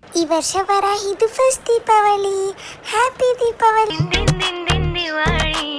ಈ ವರ್ಷ ಬರ ಇದು ಫಸ್ಟ್ ದೀಪಾವಳಿ ಹ್ಯಾಪಿ ದೀಪಾವಳಿ दिन दिन दिन दिवाळी